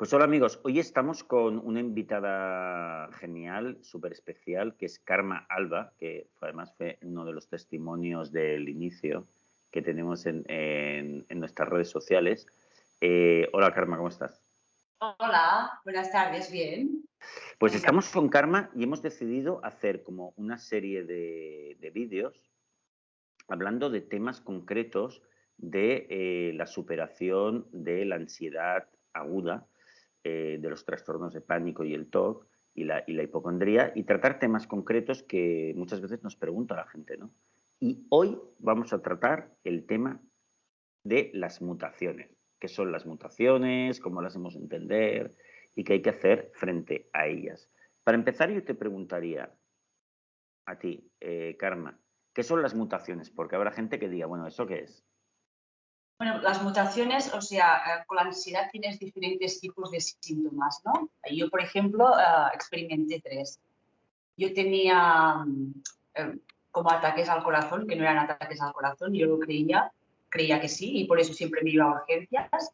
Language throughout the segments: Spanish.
Pues hola amigos, hoy estamos con una invitada genial, súper especial, que es Karma Alba, que además fue uno de los testimonios del inicio que tenemos en nuestras redes sociales. Hola Karma, ¿cómo estás? Hola, buenas tardes, bien. Pues Venga. estamos con Karma y hemos decidido hacer como una serie de vídeos hablando de temas concretos de la superación de la ansiedad aguda, de los trastornos de pánico y el TOC y la hipocondría, y tratar temas concretos que muchas veces nos pregunta la gente, ¿no? Y hoy vamos a tratar el tema de las mutaciones. ¿Qué son las mutaciones? ¿Cómo las hemos de entender? ¿Y qué hay que hacer frente a ellas? Para empezar, yo te preguntaría a ti, Karma, ¿qué son las mutaciones? Porque habrá gente que diga, bueno, ¿eso qué es? Bueno, las mutaciones, o sea, con la ansiedad tienes diferentes tipos de síntomas, ¿no? Yo, por ejemplo, experimenté tres. Yo tenía eh, como ataques al corazón, que no eran ataques al corazón, yo lo creía que sí, y por eso siempre me iba a urgencias.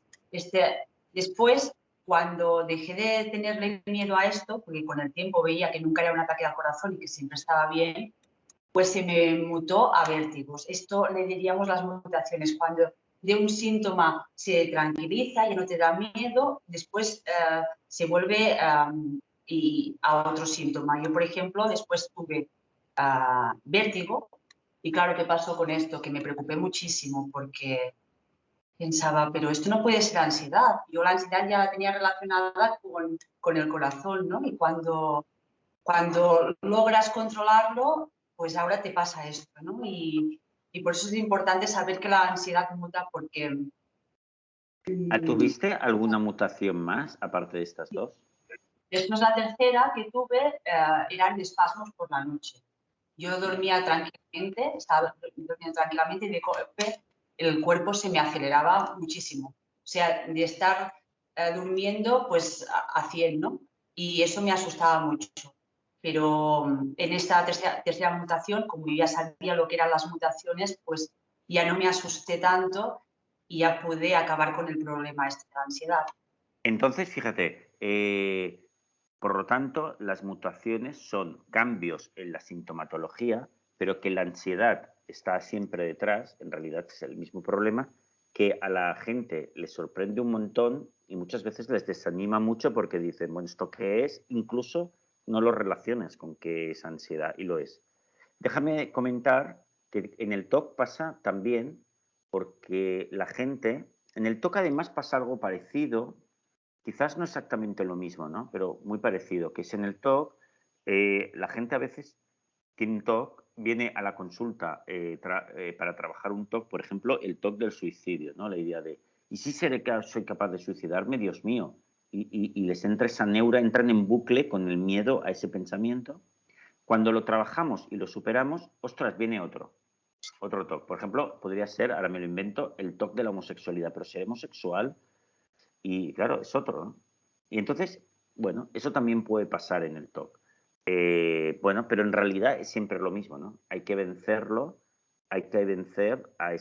Después, cuando dejé de tenerle miedo a esto, porque con el tiempo veía que nunca era un ataque al corazón y que siempre estaba bien, pues se me mutó a vértigos. Esto le diríamos las mutaciones. Cuando de un síntoma se tranquiliza, ya no te da miedo, después se vuelve a otro síntoma. Yo, por ejemplo, después tuve vértigo y claro, ¿qué pasó con esto? Que me preocupé muchísimo porque pensaba, pero esto no puede ser ansiedad. Yo la ansiedad ya la tenía relacionada con el corazón, ¿no? Y cuando logras controlarlo, pues ahora te pasa esto, ¿no? Y por eso es importante saber que la ansiedad muta porque ¿Tuviste alguna mutación más aparte de estas dos? después la tercera que tuve eran espasmos por la noche. Yo dormía tranquilamente, estaba durmiendo tranquilamente y de golpe el cuerpo se me aceleraba muchísimo. O sea, de estar durmiendo pues a 100, ¿no? Y eso me asustaba mucho. Pero en esta tercera mutación, como yo ya sabía lo que eran las mutaciones, pues ya no me asusté tanto y ya pude acabar con el problema este de la ansiedad. Entonces, fíjate, por lo tanto, las mutaciones son cambios en la sintomatología, pero que la ansiedad está siempre detrás, en realidad es el mismo problema, que a la gente les sorprende un montón y muchas veces les desanima mucho porque dicen, bueno, ¿esto qué es? Incluso no lo relacionas con que es ansiedad y lo es. Déjame comentar que en el TOC pasa también porque la gente, en el TOC además pasa algo parecido. Quizás no exactamente lo mismo, ¿no? Pero muy parecido, que es en el TOC, la gente a veces tiene un TOC, viene a la consulta para trabajar un TOC, por ejemplo, el TOC del suicidio, ¿no? La idea de, ¿y si soy capaz de suicidarme? Dios mío. Y les entra esa neura, entran en bucle con el miedo a ese pensamiento. Cuando lo trabajamos y lo superamos, ostras, viene otro TOC. Por ejemplo, podría ser, ahora me lo invento, el TOC de la homosexualidad, pero ser homosexual y claro, es otro, ¿no? Y entonces, bueno, eso también puede pasar en el TOC. Bueno, pero en realidad es siempre lo mismo, ¿no? Hay que vencerlo, hay que vencer a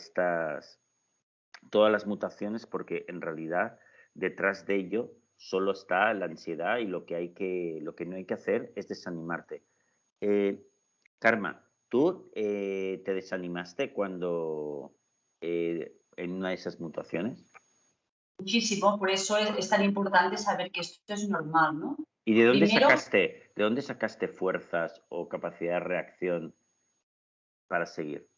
todas las mutaciones porque en realidad detrás de ello solo está la ansiedad y lo que no hay que hacer es desanimarte. Eh, Karma, ¿tú te desanimaste cuando en una de esas mutaciones? Muchísimo, por eso es tan importante saber que esto es normal, ¿no? ¿Y Primero, de dónde sacaste fuerzas o capacidad de reacción para seguir?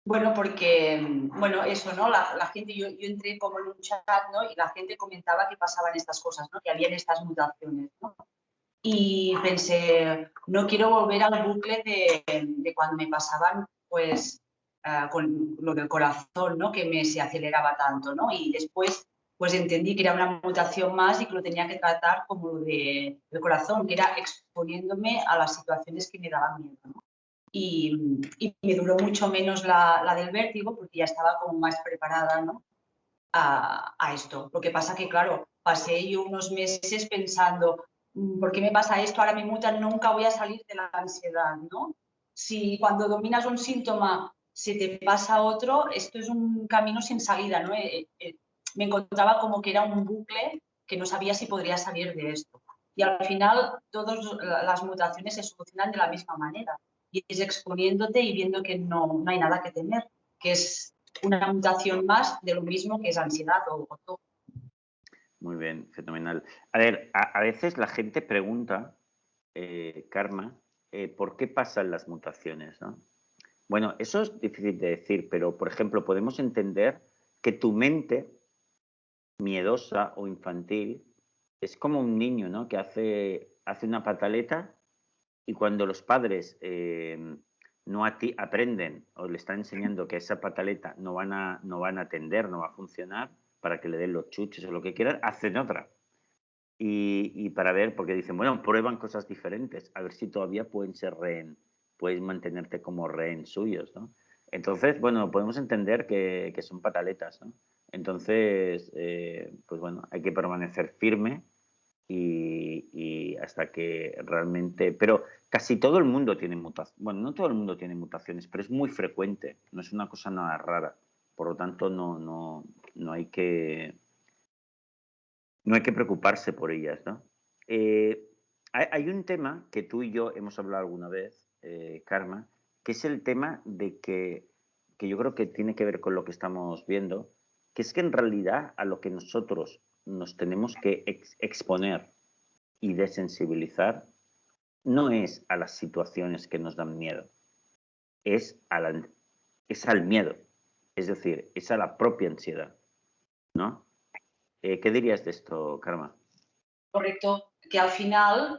bueno, porque, bueno, eso, ¿no? La gente, yo entré como en un chat, ¿no? Y la gente comentaba que pasaban estas cosas, ¿no? Que habían estas mutaciones, ¿no? Y pensé, no quiero volver al bucle de cuando me pasaban, pues, con lo del corazón, ¿no? Que se aceleraba tanto, ¿no? Y después, pues entendí que era una mutación más y que lo tenía que tratar como lo del corazón, que era exponiéndome a las situaciones que me daban miedo, ¿no? Y me duró mucho menos la del vértigo porque ya estaba como más preparada, ¿no? A esto. Lo que pasa que, claro, pasé yo unos meses pensando, ¿por qué me pasa esto? Ahora me mutan, nunca voy a salir de la ansiedad, ¿no? Si cuando dominas un síntoma se te pasa otro, esto es un camino sin salida, ¿no? Me encontraba como que era un bucle que no sabía si podría salir de esto. Y al final todas las mutaciones se solucionan de la misma manera. Y es exponiéndote y viendo que no hay nada que temer, que es una mutación más de lo mismo que es ansiedad o todo. Muy bien, fenomenal. A ver, a veces la gente pregunta, Karma, ¿por qué pasan las mutaciones, no? Bueno, eso es difícil de decir, pero por ejemplo, podemos entender que tu mente miedosa o infantil es como un niño, ¿no? Que hace una pataleta y cuando los padres no aprenden o le están enseñando que esa pataleta no van a atender, no va a funcionar, para que le den los chuches o lo que quieran, hacen otra. Y para ver, porque dicen, bueno, prueban cosas diferentes, a ver si todavía pueden ser rehén, puedes mantenerte como rehén suyos, ¿no? Entonces, bueno, podemos entender que son pataletas, ¿no? Entonces, pues bueno, hay que permanecer firme y hasta que realmente... Pero casi todo el mundo tiene mutaciones. Bueno, no todo el mundo tiene mutaciones, pero es muy frecuente, no es una cosa nada rara. Por lo tanto, no hay que preocuparse por ellas, ¿no? Hay un tema que tú y yo hemos hablado alguna vez, Karma, que es el tema de que yo creo que tiene que ver con lo que estamos viendo, que es que en realidad a lo que nosotros nos tenemos que exponer y desensibilizar no es a las situaciones que nos dan miedo, es al miedo, es decir, es a la propia ansiedad, ¿no? ¿Qué dirías de esto, Karma? Correcto, que al final,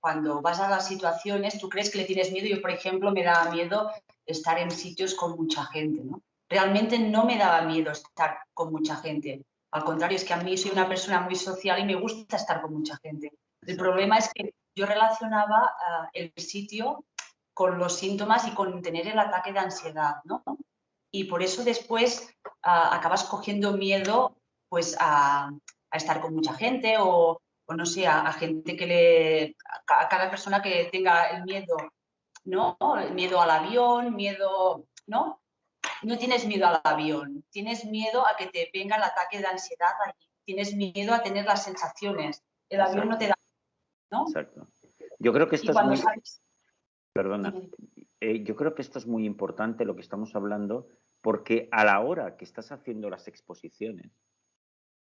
cuando vas a las situaciones, tú crees que le tienes miedo. Yo, por ejemplo, me daba miedo estar en sitios con mucha gente, ¿no? Realmente no me daba miedo estar con mucha gente. Al contrario, es que a mí soy una persona muy social y me gusta estar con mucha gente. El problema es que yo relacionaba el sitio con los síntomas y con tener el ataque de ansiedad, ¿no? Y por eso después acabas cogiendo miedo, pues, a estar con mucha gente o no sé, a gente a cada persona que tenga el miedo, ¿no? El miedo al avión, miedo, ¿no? No tienes miedo al avión, tienes miedo a que te venga el ataque de ansiedad allí, tienes miedo a tener las sensaciones. El avión no te Exacto, da, ¿no? exacto. Yo creo que Y esto es cuando muy, sabes... perdona, yo creo que esto es muy importante lo que estamos hablando, porque a la hora que estás haciendo las exposiciones,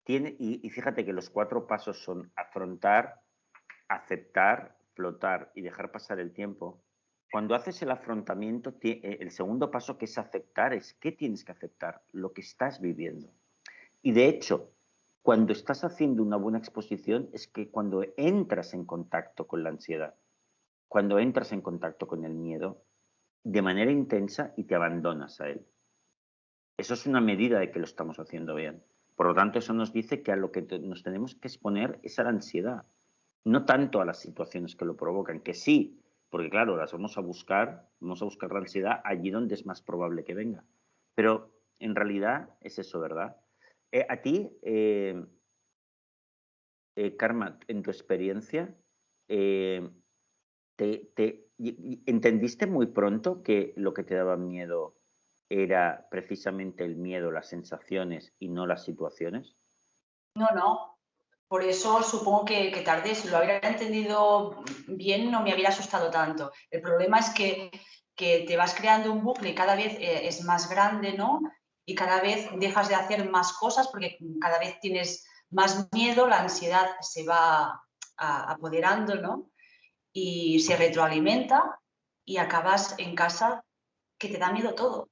y fíjate que los 4 pasos son afrontar, aceptar, flotar y dejar pasar el tiempo. Cuando haces el afrontamiento, el segundo paso que es aceptar es qué tienes que aceptar, lo que estás viviendo. Y de hecho, cuando estás haciendo una buena exposición es que cuando entras en contacto con la ansiedad, cuando entras en contacto con el miedo, de manera intensa y te abandonas a él. Eso es una medida de que lo estamos haciendo bien. Por lo tanto, eso nos dice que a lo que nos tenemos que exponer es a la ansiedad, no tanto a las situaciones que lo provocan, que sí, porque claro, las vamos a buscar la ansiedad allí donde es más probable que venga. Pero en realidad es eso, ¿verdad? A ti, Karma, en tu experiencia, eh, ¿entendiste muy pronto que lo que te daba miedo era precisamente el miedo, las sensaciones y no las situaciones? No, no. Por eso supongo que tardé. Si lo hubiera entendido bien, no me hubiera asustado tanto. El problema es que te vas creando un bucle y cada vez es más grande, ¿no? Y cada vez dejas de hacer más cosas porque cada vez tienes más miedo, la ansiedad se va apoderando, ¿no? Y se retroalimenta y acabas en casa que te da miedo todo.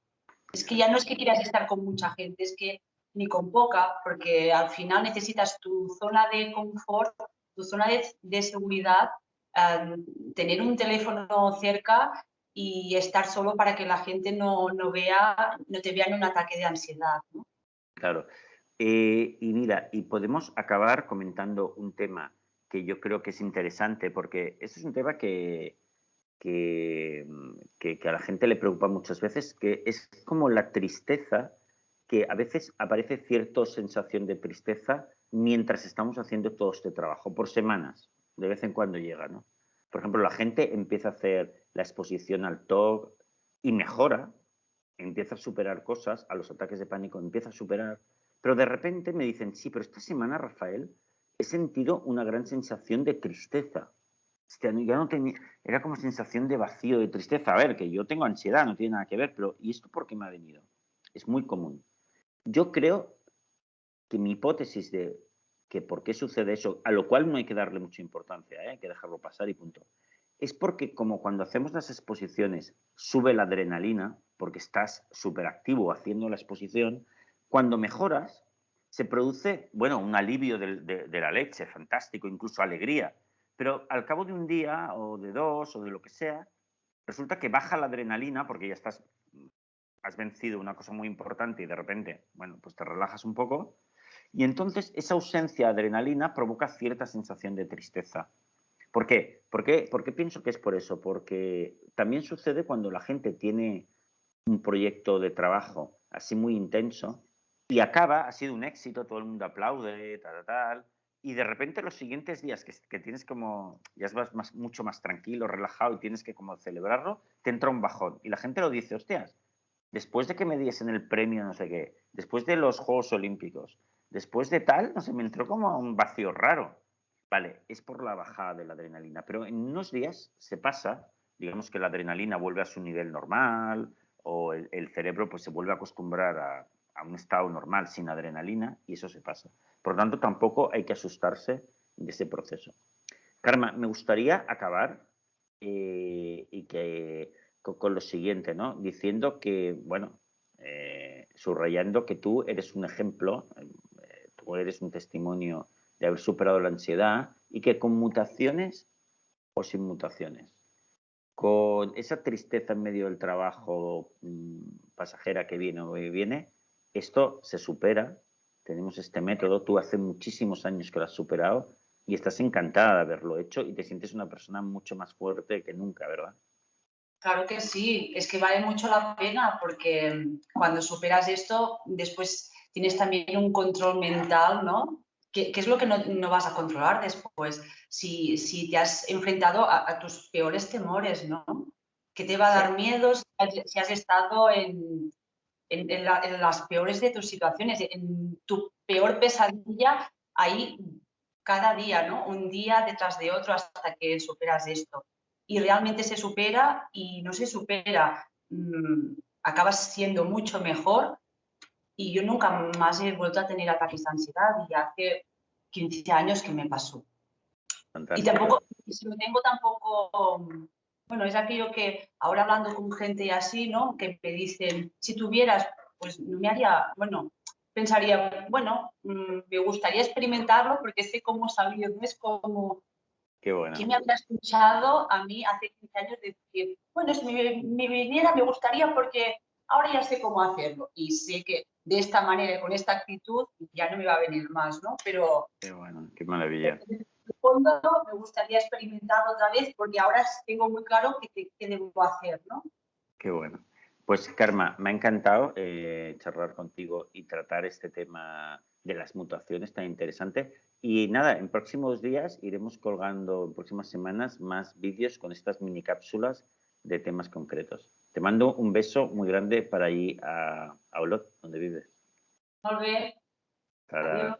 Es que ya no es que quieras estar con mucha gente, es que ni con poca, porque al final necesitas tu zona de confort, tu zona de seguridad, tener un teléfono cerca y estar solo para que la gente no te vea en un ataque de ansiedad, ¿no? Claro. Y mira, y podemos acabar comentando un tema que yo creo que es interesante, porque este es un tema que a la gente le preocupa muchas veces, que es como la tristeza, que a veces aparece cierta sensación de tristeza mientras estamos haciendo todo este trabajo, por semanas, de vez en cuando llega, ¿no? Por ejemplo, la gente empieza a hacer la exposición al TOC y mejora, empieza a superar cosas, a los ataques de pánico empieza a superar, Pero de repente me dicen, sí, pero esta semana, Rafael, he sentido una gran sensación de tristeza. Hostia, ya no tenía, era como sensación de vacío, de tristeza. A ver, que yo tengo ansiedad, no tiene nada que ver, pero ¿y esto por qué me ha venido? Es muy común. Yo creo que mi hipótesis de que por qué sucede eso, a lo cual no hay que darle mucha importancia, hay que dejarlo pasar y punto, es porque como cuando hacemos las exposiciones sube la adrenalina, porque estás súper activo haciendo la exposición, cuando mejoras se produce, bueno, un alivio de la leche, fantástico, incluso alegría, pero al cabo de un día o de dos o de lo que sea, resulta que baja la adrenalina porque ya has vencido una cosa muy importante y de repente, bueno, pues te relajas un poco y entonces esa ausencia de adrenalina provoca cierta sensación de tristeza. ¿Por qué? ¿Por qué pienso que es por eso? Porque también sucede cuando la gente tiene un proyecto de trabajo así muy intenso y acaba, ha sido un éxito, todo el mundo aplaude, tal, y de repente los siguientes días que tienes como, ya vas mucho más tranquilo, relajado y tienes que como celebrarlo, te entra un bajón. Y la gente lo dice, hostias, después de que me diesen el premio no sé qué, después de los Juegos Olímpicos, después de tal, no sé, me entró como un vacío raro. Vale, es por la bajada de la adrenalina, pero en unos días se pasa, digamos que la adrenalina vuelve a su nivel normal o el cerebro pues se vuelve a acostumbrar a un estado normal sin adrenalina y eso se pasa. Por lo tanto, tampoco hay que asustarse de ese proceso. Karma, me gustaría acabar y que con lo siguiente, ¿no? Diciendo que, bueno, subrayando que tú eres un ejemplo, tú eres un testimonio de haber superado la ansiedad y que con mutaciones o sin mutaciones, con esa tristeza en medio del trabajo pasajera que viene o viene, esto se supera. Tenemos este método, tú hace muchísimos años que lo has superado y estás encantada de haberlo hecho y te sientes una persona mucho más fuerte que nunca, ¿verdad? Claro que sí, es que vale mucho la pena porque cuando superas esto, después tienes también un control mental, ¿no? ¿Qué es lo que no vas a controlar después? Si te has enfrentado a tus peores temores, ¿no? ¿Qué te va a dar Exacto. miedo si has estado en las peores de tus situaciones, en tu peor pesadilla, ahí cada día, ¿no? Un día detrás de otro hasta que superas esto. Y realmente se supera y no se supera, acabas siendo mucho mejor y yo nunca más he vuelto a tener ataques de ansiedad y hace 15 años que me pasó. Y Fantástico. tampoco, si no tengo tampoco, bueno, es aquello que ahora hablando con gente así, ¿no? Que me dicen, si tuvieras, pues no me haría, bueno, pensaría, bueno, me gustaría experimentarlo porque sé cómo salir, no es como, Qué ¿quién bueno. me habría escuchado a mí hace 15 años decir, bueno, si me viniera me gustaría porque ahora ya sé cómo hacerlo y sé que de esta manera, con esta actitud, ya no me va a venir más, ¿no? Pero Qué bueno, qué maravilla. en el fondo me gustaría experimentarlo otra vez porque ahora tengo muy claro qué debo hacer, ¿no? Qué bueno. Pues Karma, me ha encantado charlar contigo y tratar este tema de las mutaciones tan interesante. Y nada, en próximos días iremos colgando, en próximas semanas, más vídeos con estas mini cápsulas de temas concretos. Te mando un beso muy grande para ir a Olot, donde vives. Molt bé, Para adiós.